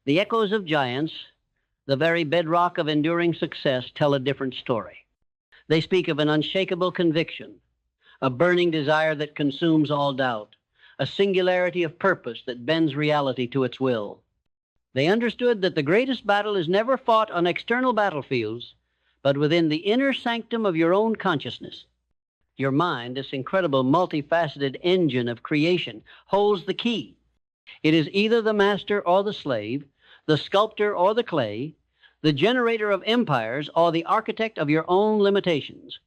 The echoes of giants, the very bedrock of enduring success, tell a different story. They speak of an unshakable conviction, a burning desire that consumes all doubt, a singularity of purpose that bends reality to its will. They understood that the greatest battle is never fought on external battlefields, but within the inner sanctum of your own consciousness. Your mind, this incredible multifaceted engine of creation, holds the key. It is either the master or the slave, the sculptor or the clay, the generator of empires or the architect of your own limitations.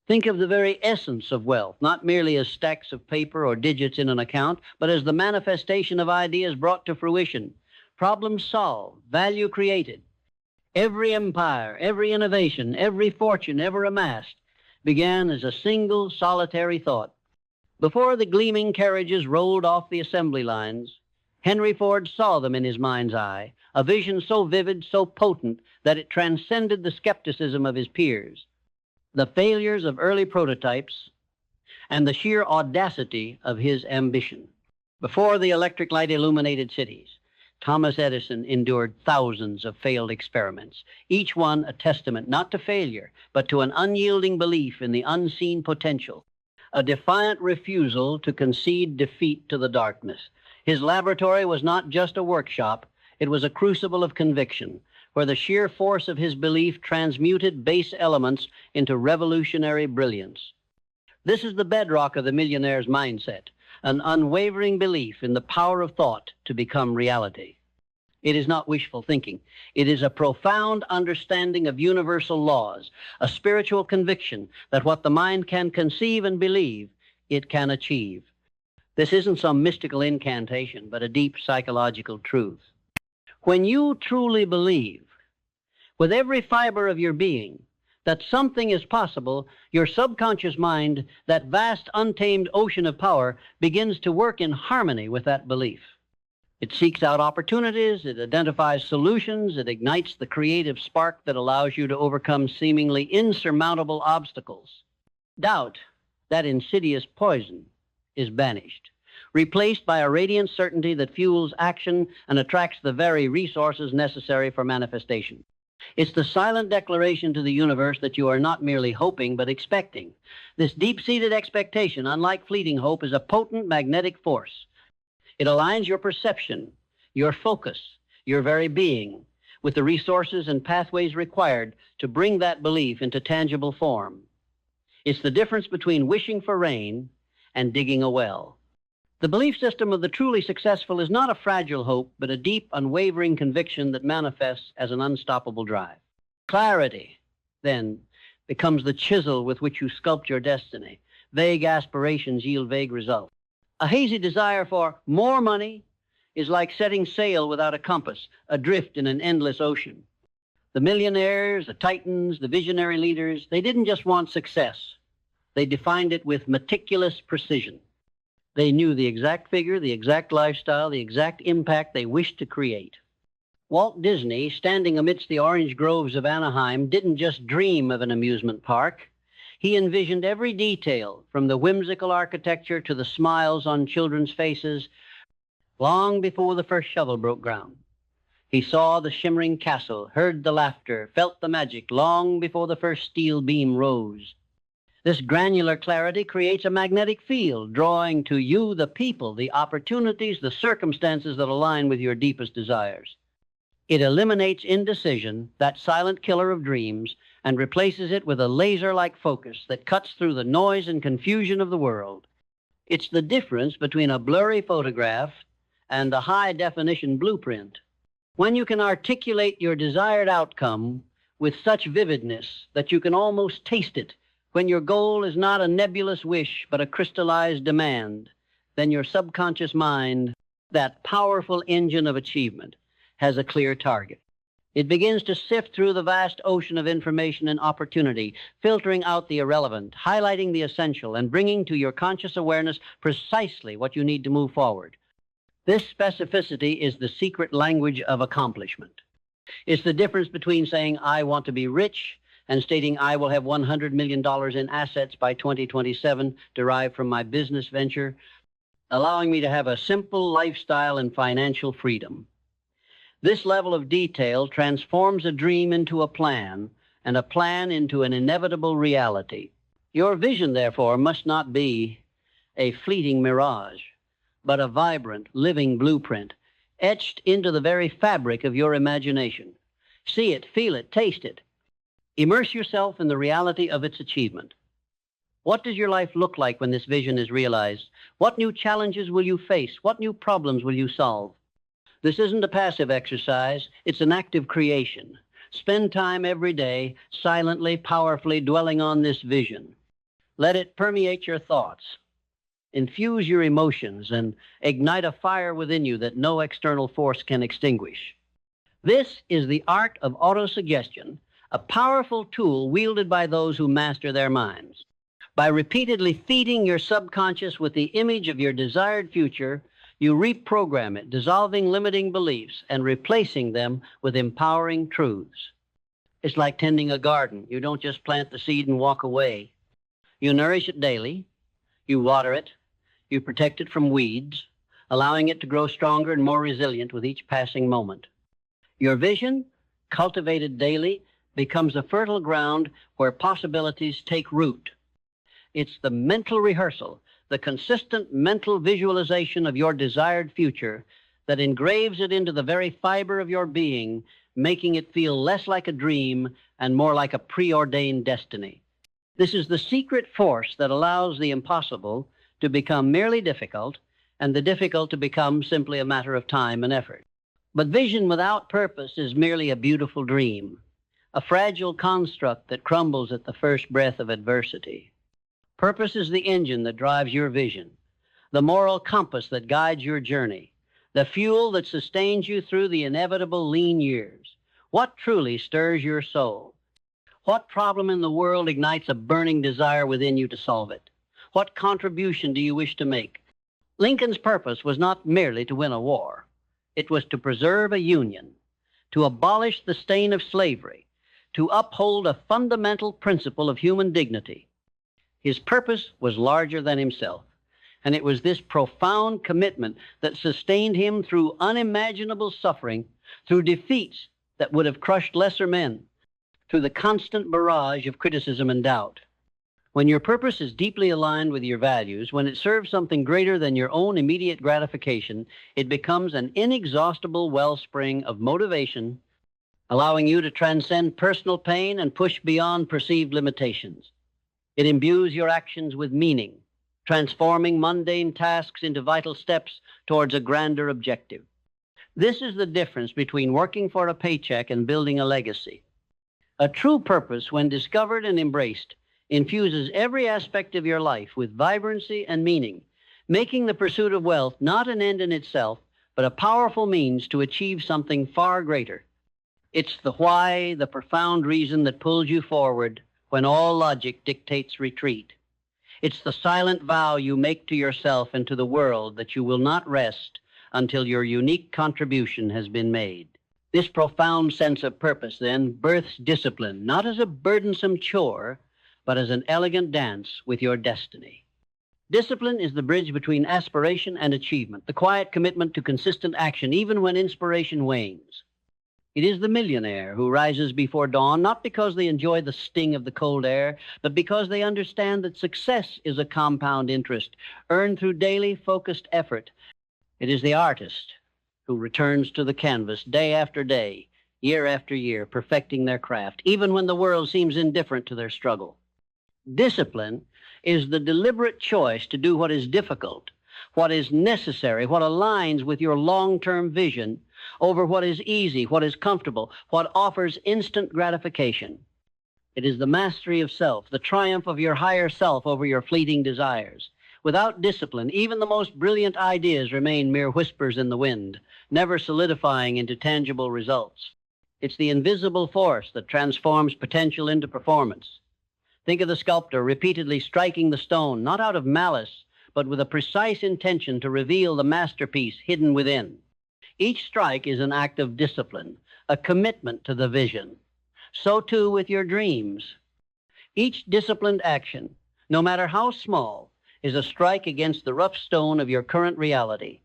Think of the very essence of wealth, not merely as stacks of paper or digits in an account, but as the manifestation of ideas brought to fruition, problems solved, value created. Every empire, every innovation, every fortune ever amassed began as a single solitary thought. Before the gleaming carriages rolled off the assembly lines, Henry Ford saw them in his mind's eye, a vision so vivid, so potent, that it transcended the skepticism of his peers, the failures of early prototypes, and the sheer audacity of his ambition. Before the electric light illuminated cities, Thomas Edison endured thousands of failed experiments, each one a testament not to failure, but to an unyielding belief in the unseen potential, a defiant refusal to concede defeat to the darkness. His laboratory was not just a workshop, it was a crucible of conviction, where the sheer force of his belief transmuted base elements into revolutionary brilliance. This is the bedrock of the millionaire's mindset, an unwavering belief in the power of thought to become reality. It is not wishful thinking. It is a profound understanding of universal laws, a spiritual conviction that what the mind can conceive and believe, it can achieve. This isn't some mystical incantation, but a deep psychological truth. When you truly believe, with every fiber of your being, that something is possible, your subconscious mind, that vast untamed ocean of power, begins to work in harmony with that belief. It seeks out opportunities, it identifies solutions, it ignites the creative spark that allows you to overcome seemingly insurmountable obstacles. Doubt, that insidious poison, is banished, replaced by a radiant certainty that fuels action and attracts the very resources necessary for manifestation. It's the silent declaration to the universe that you are not merely hoping, but expecting. This deep-seated expectation, unlike fleeting hope, is a potent magnetic force. It aligns your perception, your focus, your very being, with the resources and pathways required to bring that belief into tangible form. It's the difference between wishing for rain and digging a well. The belief system of the truly successful is not a fragile hope, but a deep, unwavering conviction that manifests as an unstoppable drive. Clarity, then, becomes the chisel with which you sculpt your destiny. Vague aspirations yield vague results. A hazy desire for more money is like setting sail without a compass, adrift in an endless ocean. The millionaires, the titans, the visionary leaders, they didn't just want success. They defined it with meticulous precision. They knew the exact figure, the exact lifestyle, the exact impact they wished to create. Walt Disney, standing amidst the orange groves of Anaheim, didn't just dream of an amusement park. He envisioned every detail, from the whimsical architecture to the smiles on children's faces, long before the first shovel broke ground. He saw the shimmering castle, heard the laughter, felt the magic long before the first steel beam rose. This granular clarity creates a magnetic field, drawing to you, the people, the opportunities, the circumstances that align with your deepest desires. It eliminates indecision, that silent killer of dreams, and replaces it with a laser-like focus that cuts through the noise and confusion of the world. It's the difference between a blurry photograph and a high-definition blueprint. When you can articulate your desired outcome with such vividness that you can almost taste it, when your goal is not a nebulous wish, but a crystallized demand, then your subconscious mind, that powerful engine of achievement, has a clear target. It begins to sift through the vast ocean of information and opportunity, filtering out the irrelevant, highlighting the essential, and bringing to your conscious awareness precisely what you need to move forward. This specificity is the secret language of accomplishment. It's the difference between saying, "I want to be rich," and stating, "I will have $100 million in assets by 2027 derived from my business venture, allowing me to have a simple lifestyle and financial freedom." This level of detail transforms a dream into a plan, and a plan into an inevitable reality. Your vision, therefore, must not be a fleeting mirage, but a vibrant, living blueprint, etched into the very fabric of your imagination. See it, feel it, taste it. Immerse yourself in the reality of its achievement. What does your life look like when this vision is realized? What new challenges will you face? What new problems will you solve? This isn't a passive exercise, it's an active creation. Spend time every day, silently, powerfully dwelling on this vision. Let it permeate your thoughts, infuse your emotions, and ignite a fire within you that no external force can extinguish. This is the art of autosuggestion, a powerful tool wielded by those who master their minds. By repeatedly feeding your subconscious with the image of your desired future, you reprogram it, dissolving limiting beliefs and replacing them with empowering truths. It's like tending a garden. You don't just plant the seed and walk away. You nourish it daily, you water it, you protect it from weeds, allowing it to grow stronger and more resilient with each passing moment. Your vision, cultivated daily, becomes a fertile ground where possibilities take root. It's the mental rehearsal, the consistent mental visualization of your desired future that engraves it into the very fiber of your being, making it feel less like a dream and more like a preordained destiny. This is the secret force that allows the impossible to become merely difficult and the difficult to become simply a matter of time and effort. But vision without purpose is merely a beautiful dream, a fragile construct that crumbles at the first breath of adversity. Purpose is the engine that drives your vision, the moral compass that guides your journey, the fuel that sustains you through the inevitable lean years. What truly stirs your soul? What problem in the world ignites a burning desire within you to solve it? What contribution do you wish to make? Lincoln's purpose was not merely to win a war. It was to preserve a union, to abolish the stain of slavery, to uphold a fundamental principle of human dignity. His purpose was larger than himself, and it was this profound commitment that sustained him through unimaginable suffering, through defeats that would have crushed lesser men, through the constant barrage of criticism and doubt. When your purpose is deeply aligned with your values, when it serves something greater than your own immediate gratification, it becomes an inexhaustible wellspring of motivation, allowing you to transcend personal pain and push beyond perceived limitations. It imbues your actions with meaning, transforming mundane tasks into vital steps towards a grander objective. This is the difference between working for a paycheck and building a legacy. A true purpose, when discovered and embraced, infuses every aspect of your life with vibrancy and meaning, making the pursuit of wealth not an end in itself, but a powerful means to achieve something far greater. It's the why, the profound reason that pulls you forward when all logic dictates retreat. It's the silent vow you make to yourself and to the world that you will not rest until your unique contribution has been made. This profound sense of purpose, then, births discipline, not as a burdensome chore, but as an elegant dance with your destiny. Discipline is the bridge between aspiration and achievement, the quiet commitment to consistent action, even when inspiration wanes. It is the millionaire who rises before dawn, not because they enjoy the sting of the cold air, but because they understand that success is a compound interest, earned through daily focused effort. It is the artist who returns to the canvas day after day, year after year, perfecting their craft, even when the world seems indifferent to their struggle. Discipline is the deliberate choice to do what is difficult, what is necessary, what aligns with your long-term vision, over what is easy, what is comfortable, what offers instant gratification. It is the mastery of self, the triumph of your higher self over your fleeting desires. Without discipline, even the most brilliant ideas remain mere whispers in the wind, never solidifying into tangible results. It's the invisible force that transforms potential into performance. Think of the sculptor repeatedly striking the stone, not out of malice, but with a precise intention to reveal the masterpiece hidden within. Each strike is an act of discipline, a commitment to the vision. So too with your dreams. Each disciplined action, no matter how small, is a strike against the rough stone of your current reality,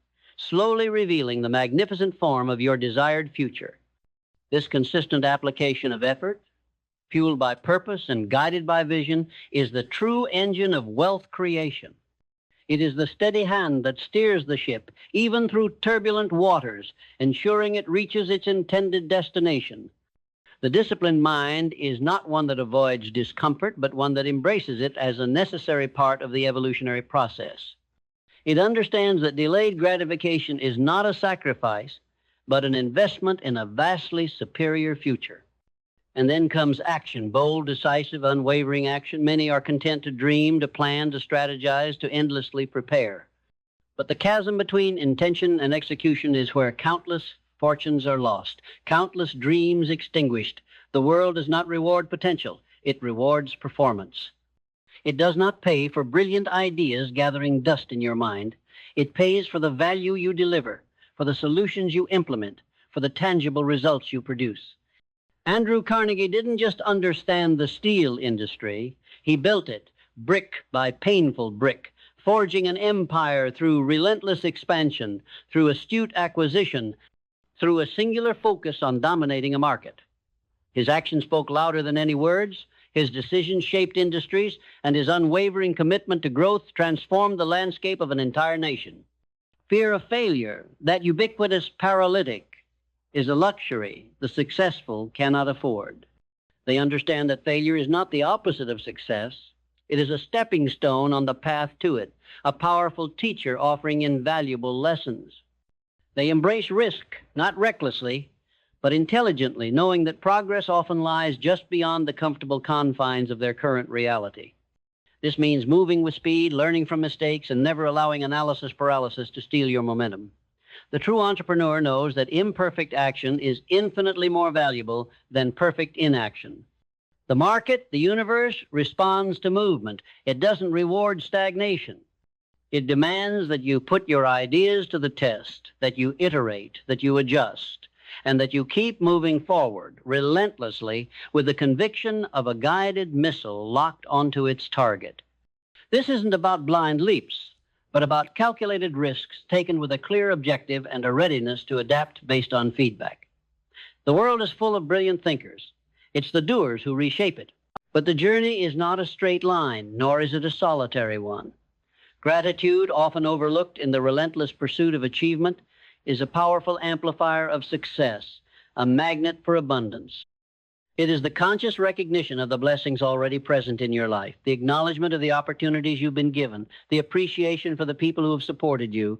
slowly revealing the magnificent form of your desired future. This consistent application of effort, fueled by purpose and guided by vision, is the true engine of wealth creation. It is the steady hand that steers the ship, even through turbulent waters, ensuring it reaches its intended destination. The disciplined mind is not one that avoids discomfort, but one that embraces it as a necessary part of the evolutionary process. It understands that delayed gratification is not a sacrifice, but an investment in a vastly superior future. And then comes action, bold, decisive, unwavering action. Many are content to dream, to plan, to strategize, to endlessly prepare. But the chasm between intention and execution is where countless fortunes are lost, countless dreams extinguished. The world does not reward potential, it rewards performance. It does not pay for brilliant ideas gathering dust in your mind. It pays for the value you deliver, for the solutions you implement, for the tangible results you produce. Andrew Carnegie didn't just understand the steel industry, he built it, brick by painful brick, forging an empire through relentless expansion, through astute acquisition, through a singular focus on dominating a market. His action spoke louder than any words, his decisions shaped industries, and his unwavering commitment to growth transformed the landscape of an entire nation. Fear of failure, that ubiquitous paralytic, is a luxury the successful cannot afford. They understand that failure is not the opposite of success. It is a stepping stone on the path to it, a powerful teacher offering invaluable lessons. They embrace risk, not recklessly, but intelligently, knowing that progress often lies just beyond the comfortable confines of their current reality. This means moving with speed, learning from mistakes, and never allowing analysis paralysis to steal your momentum. The true entrepreneur knows that imperfect action is infinitely more valuable than perfect inaction. The market, the universe, responds to movement. It doesn't reward stagnation. It demands that you put your ideas to the test, that you iterate, that you adjust, and that you keep moving forward relentlessly with the conviction of a guided missile locked onto its target. This isn't about blind leaps, but about calculated risks taken with a clear objective and a readiness to adapt based on feedback. The world is full of brilliant thinkers. It's the doers who reshape it. But the journey is not a straight line, nor is it a solitary one. Gratitude, often overlooked in the relentless pursuit of achievement, is a powerful amplifier of success, a magnet for abundance. It is the conscious recognition of the blessings already present in your life, the acknowledgement of the opportunities you've been given, the appreciation for the people who have supported you,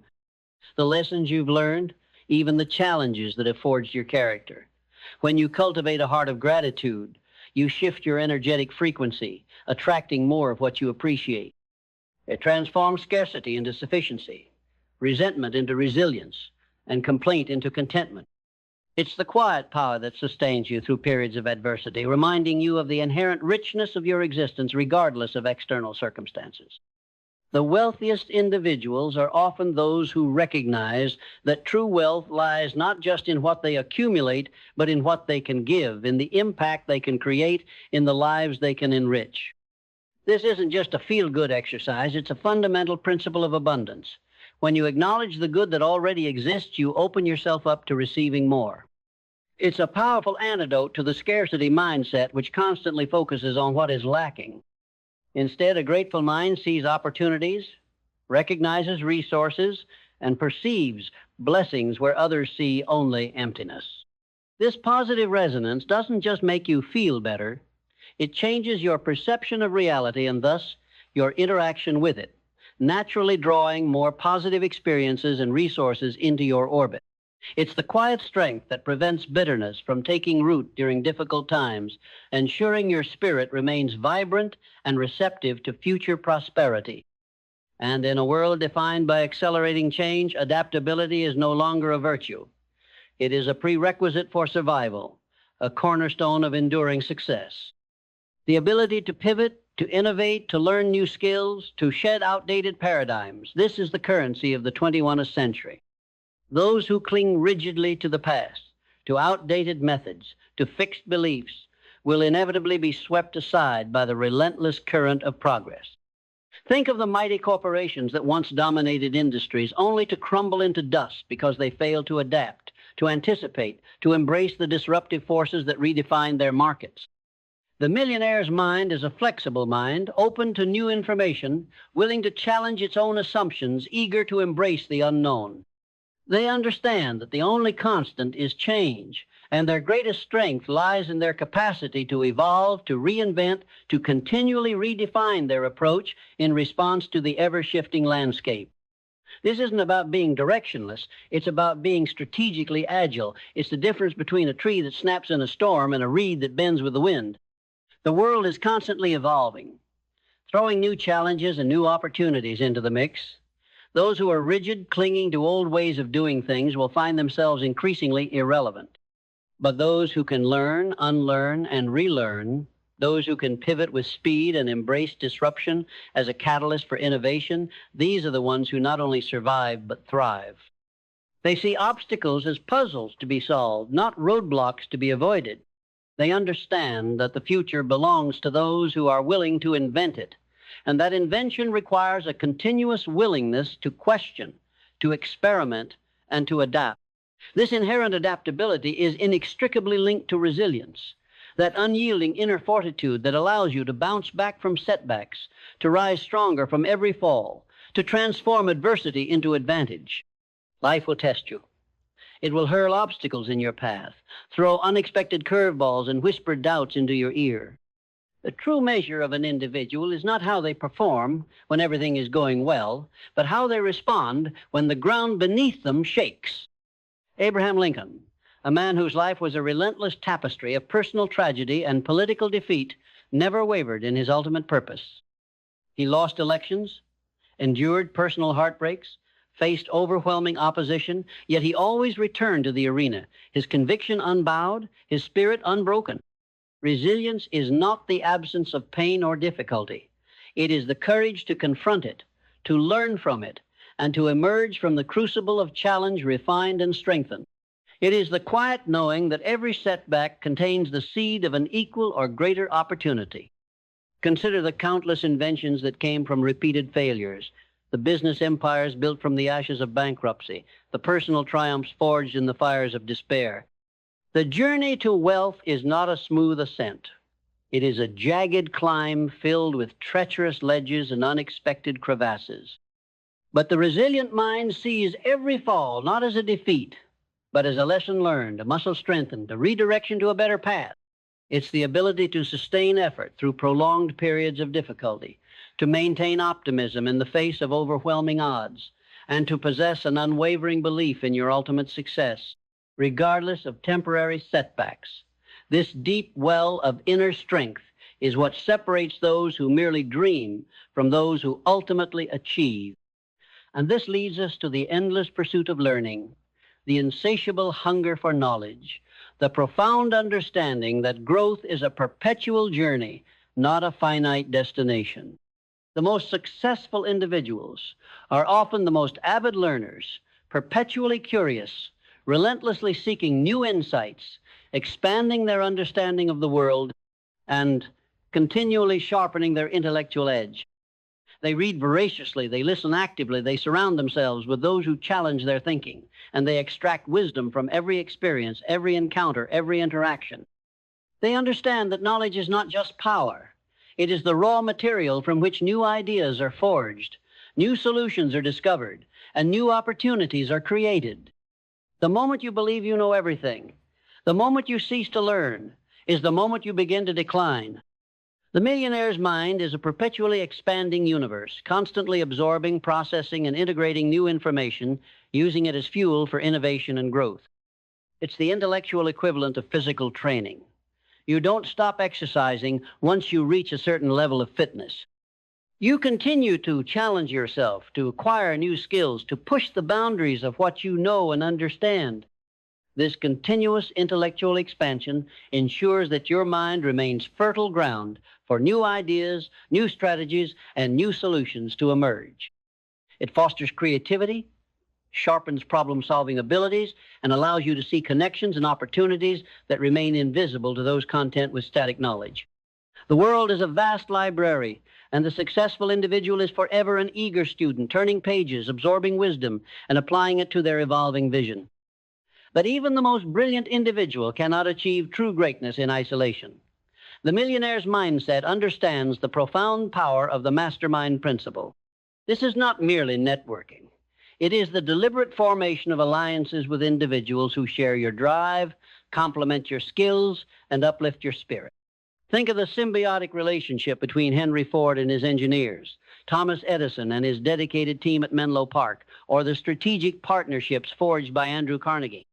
the lessons you've learned, even the challenges that have forged your character. When you cultivate a heart of gratitude, you shift your energetic frequency, attracting more of what you appreciate. It transforms scarcity into sufficiency, resentment into resilience, and complaint into contentment. It's the quiet power that sustains you through periods of adversity, reminding you of the inherent richness of your existence regardless of external circumstances. The wealthiest individuals are often those who recognize that true wealth lies not just in what they accumulate, but in what they can give, in the impact they can create, in the lives they can enrich. This isn't just a feel-good exercise, it's a fundamental principle of abundance. When you acknowledge the good that already exists, you open yourself up to receiving more. It's a powerful antidote to the scarcity mindset which constantly focuses on what is lacking. Instead, a grateful mind sees opportunities, recognizes resources, and perceives blessings where others see only emptiness. This positive resonance doesn't just make you feel better, it changes your perception of reality and thus your interaction with it, naturally drawing more positive experiences and resources into your orbit. It's the quiet strength that prevents bitterness from taking root during difficult times, ensuring your spirit remains vibrant and receptive to future prosperity. And in a world defined by accelerating change, adaptability is no longer a virtue. It is a prerequisite for survival, a cornerstone of enduring success. The ability to pivot, to innovate, to learn new skills, to shed outdated paradigms, this is the currency of the 21st century. Those who cling rigidly to the past, to outdated methods, to fixed beliefs, will inevitably be swept aside by the relentless current of progress. Think of the mighty corporations that once dominated industries only to crumble into dust because they failed to adapt, to anticipate, to embrace the disruptive forces that redefined their markets. The millionaire's mind is a flexible mind, open to new information, willing to challenge its own assumptions, eager to embrace the unknown. They understand that the only constant is change, and their greatest strength lies in their capacity to evolve, to reinvent, to continually redefine their approach in response to the ever-shifting landscape. This isn't about being directionless. It's about being strategically agile. It's the difference between a tree that snaps in a storm and a reed that bends with the wind. The world is constantly evolving, throwing new challenges and new opportunities into the mix. Those who are rigid, clinging to old ways of doing things will find themselves increasingly irrelevant. But those who can learn, unlearn, and relearn, those who can pivot with speed and embrace disruption as a catalyst for innovation, these are the ones who not only survive but thrive. They see obstacles as puzzles to be solved, not roadblocks to be avoided. They understand that the future belongs to those who are willing to invent it, and that invention requires a continuous willingness to question, to experiment, and to adapt. This inherent adaptability is inextricably linked to resilience, that unyielding inner fortitude that allows you to bounce back from setbacks, to rise stronger from every fall, to transform adversity into advantage. Life will test you. It will hurl obstacles in your path, throw unexpected curveballs and whispered doubts into your ear. The true measure of an individual is not how they perform when everything is going well, but how they respond when the ground beneath them shakes. Abraham Lincoln, a man whose life was a relentless tapestry of personal tragedy and political defeat, never wavered in his ultimate purpose. He lost elections, endured personal heartbreaks, faced overwhelming opposition, yet he always returned to the arena, his conviction unbowed, his spirit unbroken. Resilience is not the absence of pain or difficulty. It is the courage to confront it, to learn from it, and to emerge from the crucible of challenge refined and strengthened. It is the quiet knowing that every setback contains the seed of an equal or greater opportunity. Consider the countless inventions that came from repeated failures, the business empires built from the ashes of bankruptcy, the personal triumphs forged in the fires of despair. The journey to wealth is not a smooth ascent. It is a jagged climb filled with treacherous ledges and unexpected crevasses. But the resilient mind sees every fall not as a defeat, but as a lesson learned, a muscle strengthened, a redirection to a better path. It's the ability to sustain effort through prolonged periods of difficulty, to maintain optimism in the face of overwhelming odds, and to possess an unwavering belief in your ultimate success, regardless of temporary setbacks. This deep well of inner strength is what separates those who merely dream from those who ultimately achieve. And this leads us to the endless pursuit of learning, the insatiable hunger for knowledge, the profound understanding that growth is a perpetual journey, not a finite destination. The most successful individuals are often the most avid learners, perpetually curious, relentlessly seeking new insights, expanding their understanding of the world, and continually sharpening their intellectual edge. They read voraciously, they listen actively, they surround themselves with those who challenge their thinking, and they extract wisdom from every experience, every encounter, every interaction. They understand that knowledge is not just power. It is the raw material from which new ideas are forged, new solutions are discovered, and new opportunities are created. The moment you believe you know everything, the moment you cease to learn, is the moment you begin to decline. The millionaire's mind is a perpetually expanding universe, constantly absorbing, processing, and integrating new information, using it as fuel for innovation and growth. It's the intellectual equivalent of physical training. You don't stop exercising once you reach a certain level of fitness. You continue to challenge yourself, to acquire new skills, to push the boundaries of what you know and understand. This continuous intellectual expansion ensures that your mind remains fertile ground for new ideas, new strategies, and new solutions to emerge. It fosters creativity, sharpens problem-solving abilities, and allows you to see connections and opportunities that remain invisible to those content with static knowledge. The world is a vast library, And the successful individual is forever an eager student, turning pages, absorbing wisdom, and applying it to their evolving vision. But even the most brilliant individual cannot achieve true greatness in isolation. The millionaire's mindset understands the profound power of the mastermind principle. This is not merely networking. It is the deliberate formation of alliances with individuals who share your drive, complement your skills, and uplift your spirit. Think of the symbiotic relationship between Henry Ford and his engineers, Thomas Edison and his dedicated team at Menlo Park, or the strategic partnerships forged by Andrew Carnegie.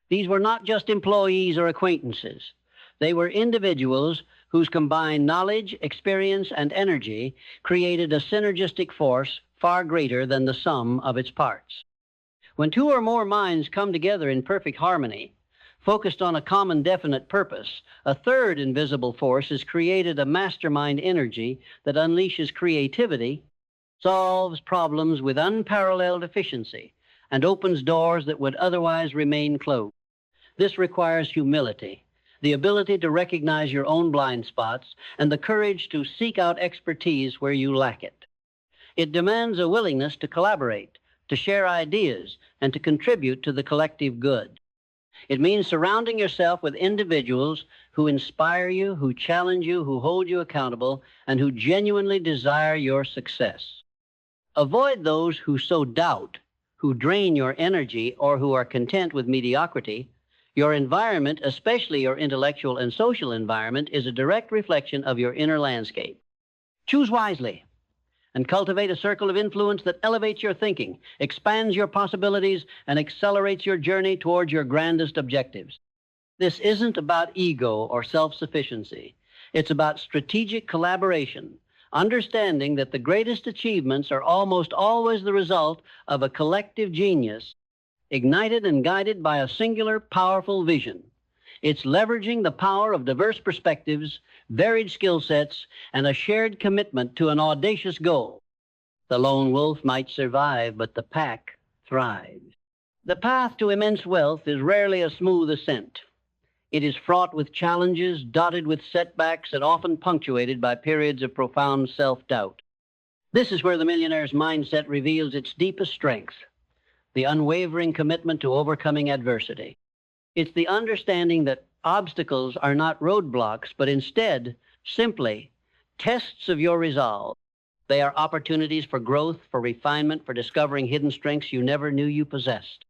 These were not just employees or acquaintances. They were individuals whose combined knowledge, experience, and energy created a synergistic force far greater than the sum of its parts. When two or more minds come together in perfect harmony, focused on a common definite purpose, a third invisible force has created a mastermind energy that unleashes creativity, solves problems with unparalleled efficiency, and opens doors that would otherwise remain closed. This requires humility, the ability to recognize your own blind spots, and the courage to seek out expertise where you lack it. It demands a willingness to collaborate, to share ideas, and to contribute to the collective good. It means surrounding yourself with individuals who inspire you, who challenge you, who hold you accountable, and who genuinely desire your success. Avoid those who sow doubt, who drain your energy, or who are content with mediocrity. Your environment, especially your intellectual and social environment, is a direct reflection of your inner landscape. Choose wisely and cultivate a circle of influence that elevates your thinking, expands your possibilities, and accelerates your journey towards your grandest objectives. This isn't about ego or self-sufficiency. It's about strategic collaboration, understanding that the greatest achievements are almost always the result of a collective genius, ignited and guided by a singular, powerful vision. It's leveraging the power of diverse perspectives, varied skill sets, and a shared commitment to an audacious goal. The lone wolf might survive, but the pack thrives. The path to immense wealth is rarely a smooth ascent. It is fraught with challenges, dotted with setbacks, and often punctuated by periods of profound self-doubt. This is where the millionaire's mindset reveals its deepest strength, the unwavering commitment to overcoming adversity. It's the understanding that obstacles are not roadblocks, but instead simply tests of your resolve. They are opportunities for growth, for refinement, for discovering hidden strengths you never knew you possessed.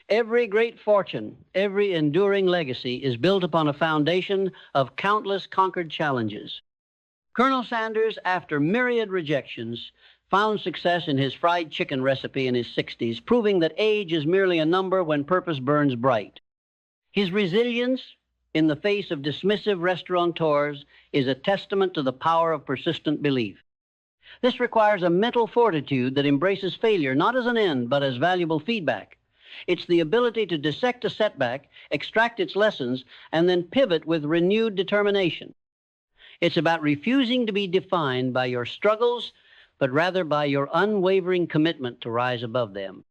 Every great fortune, every enduring legacy is built upon a foundation of countless conquered challenges. Colonel Sanders, after myriad rejections, found success in his fried chicken recipe in his 60s, proving that age is merely a number when purpose burns bright. His resilience in the face of dismissive restaurateurs is a testament to the power of persistent belief. This requires a mental fortitude that embraces failure not as an end, but as valuable feedback. It's the ability to dissect a setback, extract its lessons, and then pivot with renewed determination. It's about refusing to be defined by your struggles, but rather by your unwavering commitment to rise above them.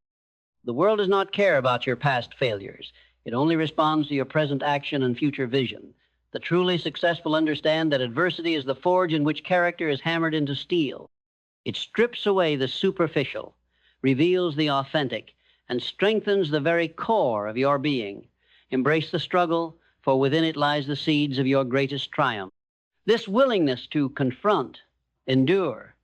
The world does not care about your past failures. It only responds to your present action and future vision. The truly successful understand that adversity is the forge in which character is hammered into steel. It strips away the superficial, reveals the authentic, and strengthens the very core of your being. Embrace the struggle, for within it lies the seeds of your greatest triumph. This willingness to confront, endure,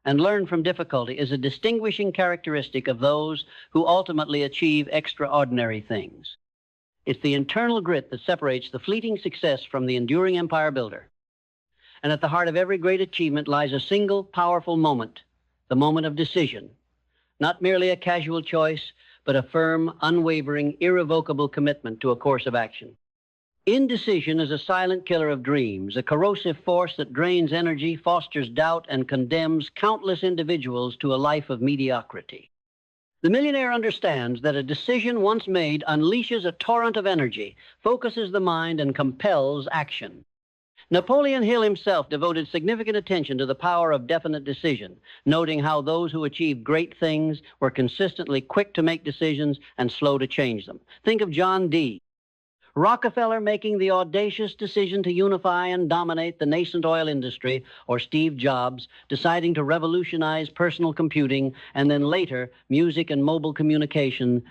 and learn from difficulty is a distinguishing characteristic of those who ultimately achieve extraordinary things. It's the internal grit that separates the fleeting success from the enduring empire builder. And at the heart of every great achievement lies a single powerful moment, the moment of decision. Not merely a casual choice, but a firm, unwavering, irrevocable commitment to a course of action. Indecision is a silent killer of dreams, a corrosive force that drains energy, fosters doubt, and condemns countless individuals to a life of mediocrity. The millionaire understands that a decision once made unleashes a torrent of energy, focuses the mind, and compels action. Napoleon Hill himself devoted significant attention to the power of definite decision, noting how those who achieved great things were consistently quick to make decisions and slow to change them. Think of John Dee. Rockefeller making the audacious decision to unify and dominate the nascent oil industry, or Steve Jobs deciding to revolutionize personal computing and then later music and mobile communication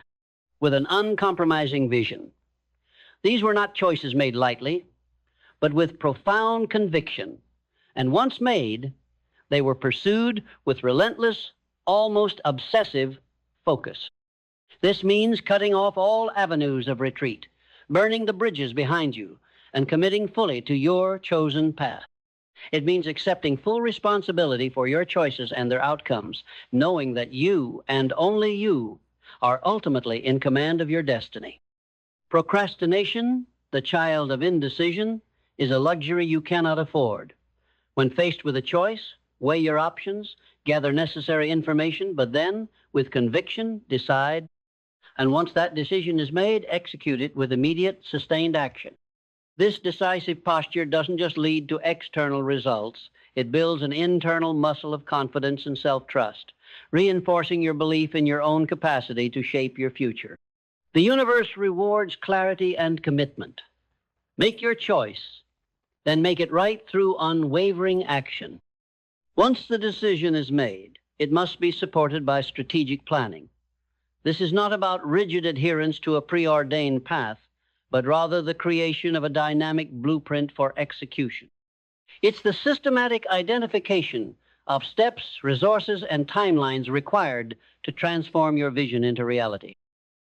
with an uncompromising vision. These were not choices made lightly, but with profound conviction. And once made, they were pursued with relentless, almost obsessive focus. This means cutting off all avenues of retreat, burning the bridges behind you, and committing fully to your chosen path. It means accepting full responsibility for your choices and their outcomes, knowing that you, and only you, are ultimately in command of your destiny. Procrastination, the child of indecision, is a luxury you cannot afford. When faced with a choice, weigh your options, gather necessary information, but then, with conviction, decide. And once that decision is made, execute it with immediate, sustained action. This decisive posture doesn't just lead to external results. It builds an internal muscle of confidence and self-trust, reinforcing your belief in your own capacity to shape your future. The universe rewards clarity and commitment. Make your choice, then make it right through unwavering action. Once the decision is made, it must be supported by strategic planning. This is not about rigid adherence to a preordained path, but rather the creation of a dynamic blueprint for execution. It's the systematic identification of steps, resources, and timelines required to transform your vision into reality.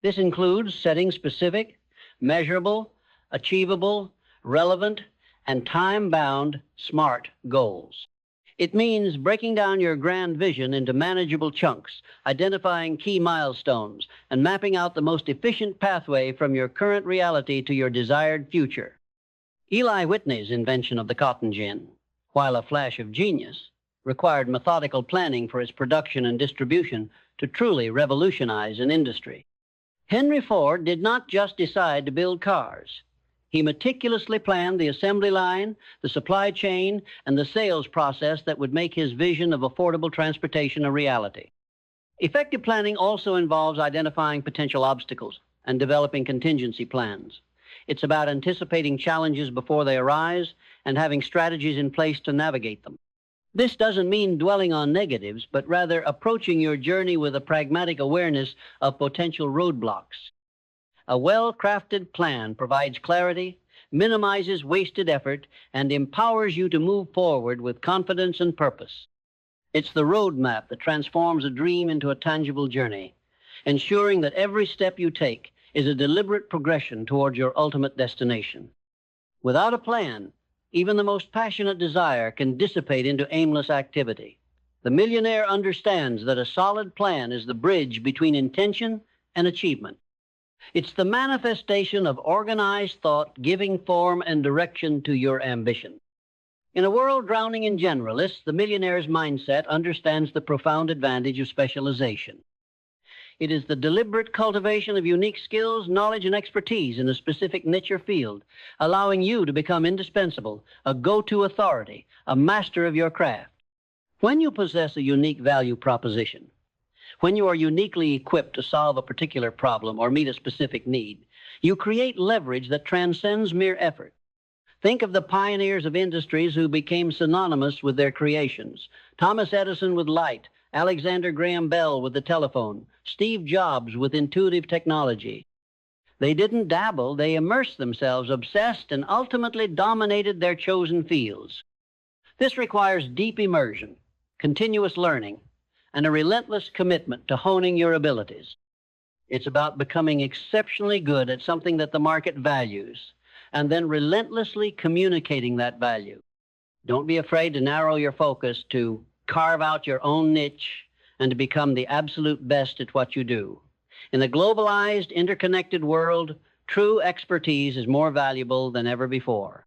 This includes setting specific, measurable, achievable, relevant, and time-bound SMART goals. It means breaking down your grand vision into manageable chunks, identifying key milestones, and mapping out the most efficient pathway from your current reality to your desired future. Eli Whitney's invention of the cotton gin, while a flash of genius, required methodical planning for its production and distribution to truly revolutionize an industry. Henry Ford did not just decide to build cars. He meticulously planned the assembly line, the supply chain, and the sales process that would make his vision of affordable transportation a reality. Effective planning also involves identifying potential obstacles and developing contingency plans. It's about anticipating challenges before they arise and having strategies in place to navigate them. This doesn't mean dwelling on negatives, but rather approaching your journey with a pragmatic awareness of potential roadblocks. A well-crafted plan provides clarity, minimizes wasted effort, and empowers you to move forward with confidence and purpose. It's the roadmap that transforms a dream into a tangible journey, ensuring that every step you take is a deliberate progression toward your ultimate destination. Without a plan, even the most passionate desire can dissipate into aimless activity. The millionaire understands that a solid plan is the bridge between intention and achievement. It's the manifestation of organized thought, giving form and direction to your ambition. In a world drowning in generalists, the millionaire's mindset understands the profound advantage of specialization. It is the deliberate cultivation of unique skills, knowledge, and expertise in a specific niche or field, allowing you to become indispensable, a go-to authority, a master of your craft. When you possess a unique value proposition, when you are uniquely equipped to solve a particular problem or meet a specific need, you create leverage that transcends mere effort. Think of the pioneers of industries who became synonymous with their creations. Thomas Edison with light, Alexander Graham Bell with the telephone, Steve Jobs with intuitive technology. They didn't dabble, they immersed themselves, obsessed, and ultimately dominated their chosen fields. This requires deep immersion, continuous learning, and a relentless commitment to honing your abilities. It's about becoming exceptionally good at something that the market values, and then relentlessly communicating that value. Don't be afraid to narrow your focus, to carve out your own niche, and to become the absolute best at what you do. In a globalized, interconnected world, true expertise is more valuable than ever before.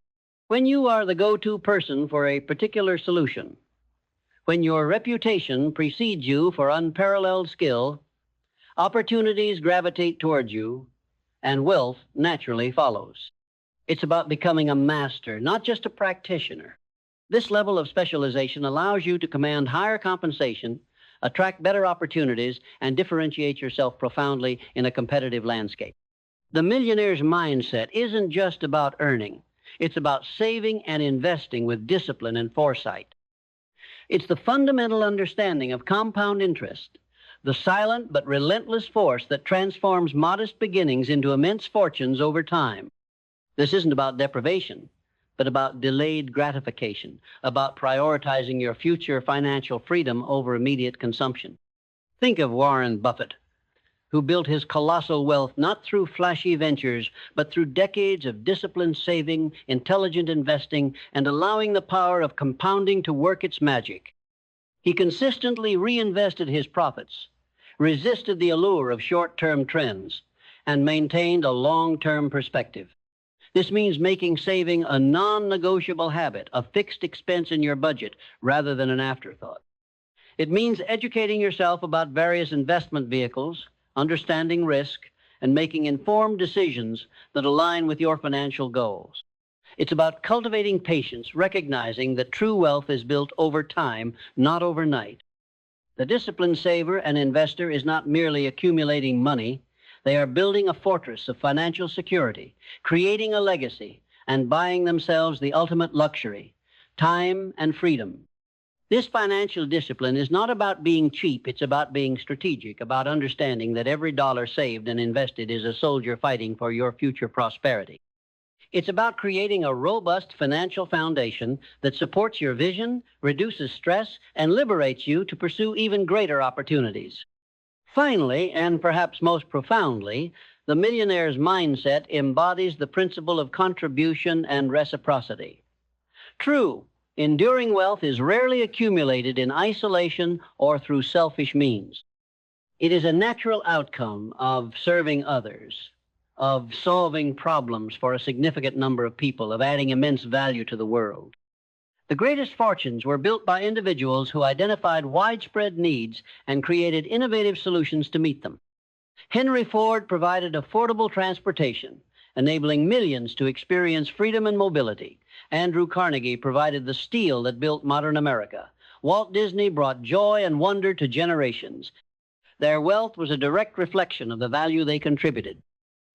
When you are the go-to person for a particular solution, when your reputation precedes you for unparalleled skill, opportunities gravitate towards you, and wealth naturally follows. It's about becoming a master, not just a practitioner. This level of specialization allows you to command higher compensation, attract better opportunities, and differentiate yourself profoundly in a competitive landscape. The millionaire's mindset isn't just about earning. It's about saving and investing with discipline and foresight. It's the fundamental understanding of compound interest, the silent but relentless force that transforms modest beginnings into immense fortunes over time. This isn't about deprivation, but about delayed gratification, about prioritizing your future financial freedom over immediate consumption. Think of Warren Buffett, who built his colossal wealth not through flashy ventures, but through decades of disciplined saving, intelligent investing, and allowing the power of compounding to work its magic. He consistently reinvested his profits, resisted the allure of short-term trends, and maintained a long-term perspective. This means making saving a non-negotiable habit, a fixed expense in your budget, rather than an afterthought. It means educating yourself about various investment vehicles, understanding risk, and making informed decisions that align with your financial goals. It's about cultivating patience, recognizing that true wealth is built over time, not overnight. The disciplined saver and investor is not merely accumulating money. They are building a fortress of financial security, creating a legacy, and buying themselves the ultimate luxury, time and freedom. This financial discipline is not about being cheap, it's about being strategic, about understanding that every dollar saved and invested is a soldier fighting for your future prosperity. It's about creating a robust financial foundation that supports your vision, reduces stress, and liberates you to pursue even greater opportunities. Finally, and perhaps most profoundly, the millionaire's mindset embodies the principle of contribution and reciprocity. True, enduring wealth is rarely accumulated in isolation or through selfish means. It is a natural outcome of serving others, of solving problems for a significant number of people, of adding immense value to the world. The greatest fortunes were built by individuals who identified widespread needs and created innovative solutions to meet them. Henry Ford provided affordable transportation, enabling millions to experience freedom and mobility. Andrew Carnegie provided the steel that built modern America. Walt Disney brought joy and wonder to generations. Their wealth was a direct reflection of the value they contributed.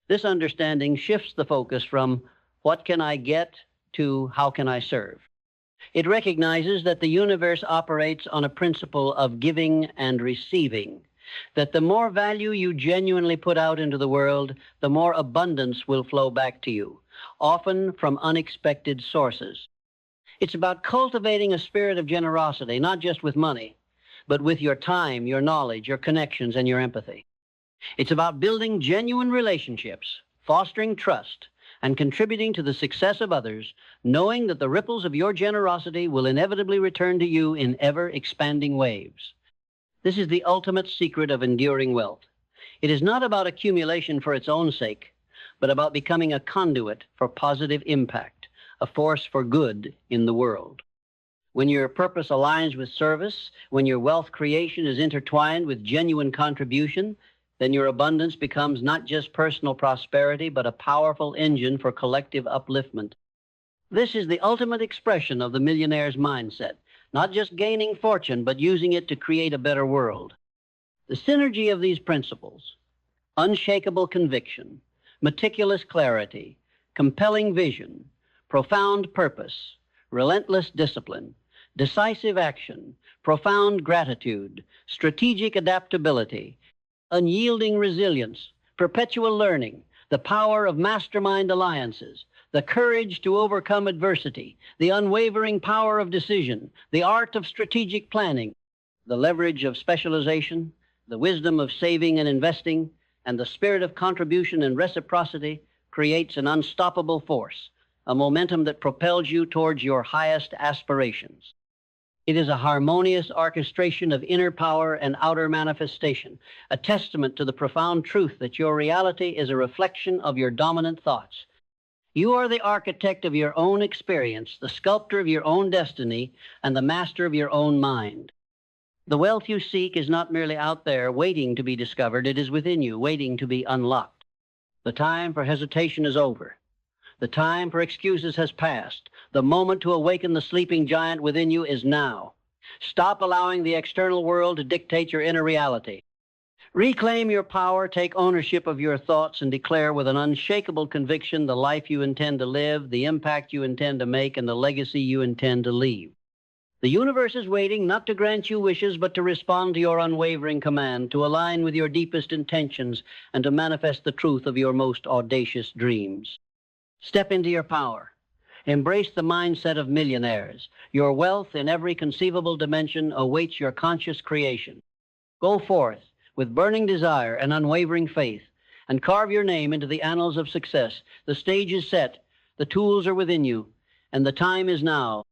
This understanding shifts the focus from what can I get to how can I serve. It recognizes that the universe operates on a principle of giving and receiving, that the more value you genuinely put out into the world, the more abundance will flow back to you, often from unexpected sources. It's about cultivating a spirit of generosity, not just with money, but with your time, your knowledge, your connections, and your empathy. It's about building genuine relationships, fostering trust, and contributing to the success of others, knowing that the ripples of your generosity will inevitably return to you in ever-expanding waves. This is the ultimate secret of enduring wealth. It is not about accumulation for its own sake, but about becoming a conduit for positive impact, a force for good in the world. When your purpose aligns with service, when your wealth creation is intertwined with genuine contribution, then your abundance becomes not just personal prosperity, but a powerful engine for collective upliftment. This is the ultimate expression of the millionaire's mindset, not just gaining fortune, but using it to create a better world. The synergy of these principles, unshakable conviction, meticulous clarity, compelling vision, profound purpose, relentless discipline, decisive action, profound gratitude, strategic adaptability, unyielding resilience, perpetual learning, the power of mastermind alliances, the courage to overcome adversity, the unwavering power of decision, the art of strategic planning, the leverage of specialization, the wisdom of saving and investing, and the spirit of contribution and reciprocity creates an unstoppable force, a momentum that propels you towards your highest aspirations. It is a harmonious orchestration of inner power and outer manifestation, a testament to the profound truth that your reality is a reflection of your dominant thoughts. You are the architect of your own experience, the sculptor of your own destiny, and the master of your own mind. The wealth you seek is not merely out there waiting to be discovered, it is within you, waiting to be unlocked. The time for hesitation is over. The time for excuses has passed. The moment to awaken the sleeping giant within you is now. Stop allowing the external world to dictate your inner reality. Reclaim your power, take ownership of your thoughts, and declare with an unshakable conviction the life you intend to live, the impact you intend to make, and the legacy you intend to leave. The universe is waiting not to grant you wishes, but to respond to your unwavering command, to align with your deepest intentions, and to manifest the truth of your most audacious dreams. Step into your power. Embrace the mindset of millionaires. Your wealth in every conceivable dimension awaits your conscious creation. Go forth with burning desire and unwavering faith, and carve your name into the annals of success. The stage is set, the tools are within you, and the time is now